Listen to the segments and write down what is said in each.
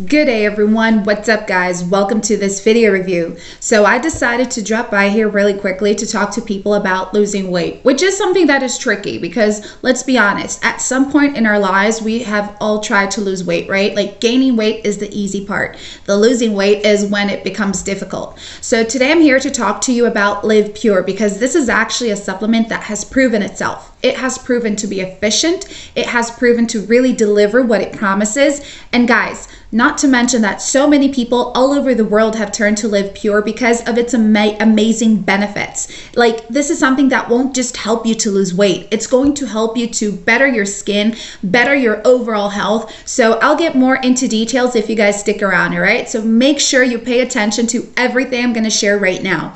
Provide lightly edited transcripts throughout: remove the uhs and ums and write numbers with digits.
Good day everyone, what's up guys? Welcome to this video review. So I decided to drop by here really quickly to talk to people about losing weight, which is something that is tricky because let's be honest, at some point in our lives we have all tried to lose weight, right? Like gaining weight is the easy part. The losing weight is when it becomes difficult. So today I'm here to talk to you about Liv Pure because this is actually a supplement that has proven itself. It has proven to be efficient. It has proven to really deliver what it promises. And guys, not to mention that so many people all over the world have turned to Liv Pure because of its amazing benefits. Like this is something that won't just help you to lose weight. It's going to help you to better your skin, better your overall health. So I'll get more into details if you guys stick around, all right? So make sure you pay attention to everything I'm going to share right now.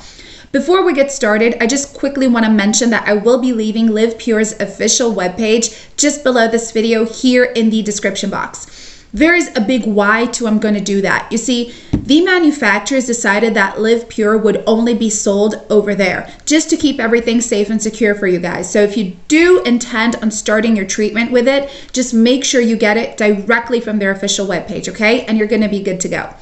Before we get started, I just quickly want to mention that I will be leaving Liv Pure's official webpage just below this video here in the description box. There is a big why to I'm going to do that. You see, the manufacturers decided that Liv Pure would only be sold over there just to keep everything safe and secure for you guys. So if you do intend on starting your treatment with it, just make sure you get it directly from their official webpage, okay? And you're going to be good to go.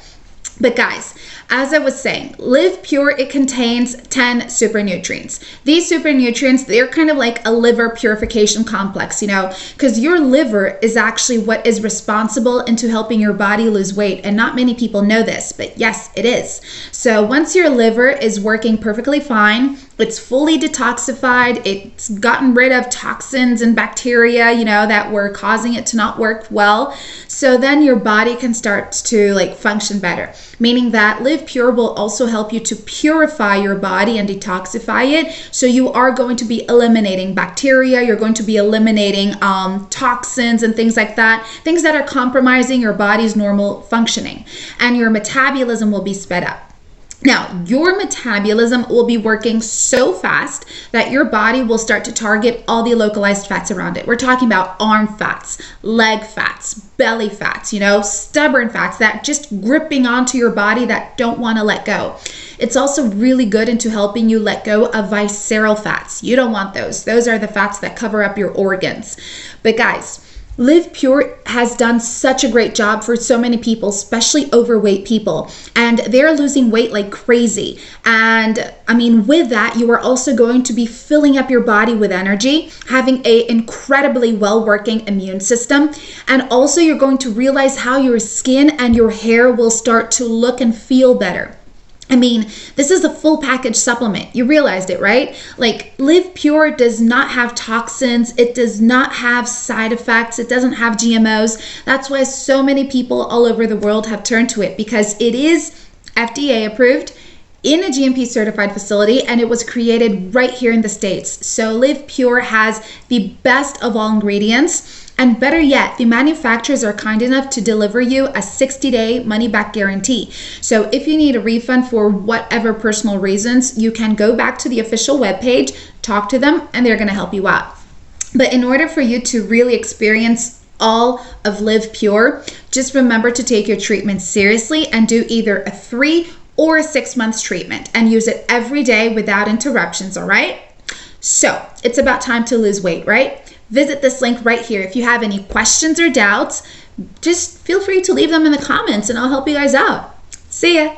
But guys, as I was saying, Liv Pure, it contains 10 super nutrients. These super nutrients, they're kind of like a liver purification complex, you know, because your liver is actually what is responsible into helping your body lose weight. And not many people know this, but yes, it is. So once your liver is working perfectly fine, it's fully detoxified, it's gotten rid of toxins and bacteria, you know, that were causing it to not work well. So then your body can start to like function better, meaning that Liv Pure will also help you to purify your body and detoxify it. So you are going to be eliminating bacteria, you're going to be eliminating toxins and things like that, things that are compromising your body's normal functioning, and your metabolism will be sped up. Now, your metabolism will be working so fast that your body will start to target all the localized fats around it. We're talking about arm fats, leg fats, belly fats, you know, stubborn fats that just gripping onto your body that don't want to let go. It's also really good into helping you let go of visceral fats. You don't want those. Those are the fats that cover up your organs. But guys, Liv Pure has done such a great job for so many people, especially overweight people, and they're losing weight like crazy. And I mean, with that, you are also going to be filling up your body with energy, having an incredibly well-working immune system, and also you're going to realize how your skin and your hair will start to look and feel better. I mean, this is a full package supplement. You realized it, right? Like Liv Pure does not have toxins. It does not have side effects. It doesn't have GMOs. That's why so many people all over the world have turned to it, because it is FDA approved in a GMP certified facility, and it was created right here in the States. So Liv Pure has the best of all ingredients. And better yet, the manufacturers are kind enough to deliver you a 60-day money-back guarantee. So if you need a refund for whatever personal reasons, you can go back to the official webpage, talk to them, and they're going to help you out. But in order for you to really experience all of Liv Pure, just remember to take your treatment seriously and do either a 3 or a 6 months treatment and use it every day without interruptions, all right? So it's about time to lose weight, right? Visit this link right here. If you have any questions or doubts, just feel free to leave them in the comments and I'll help you guys out. See ya.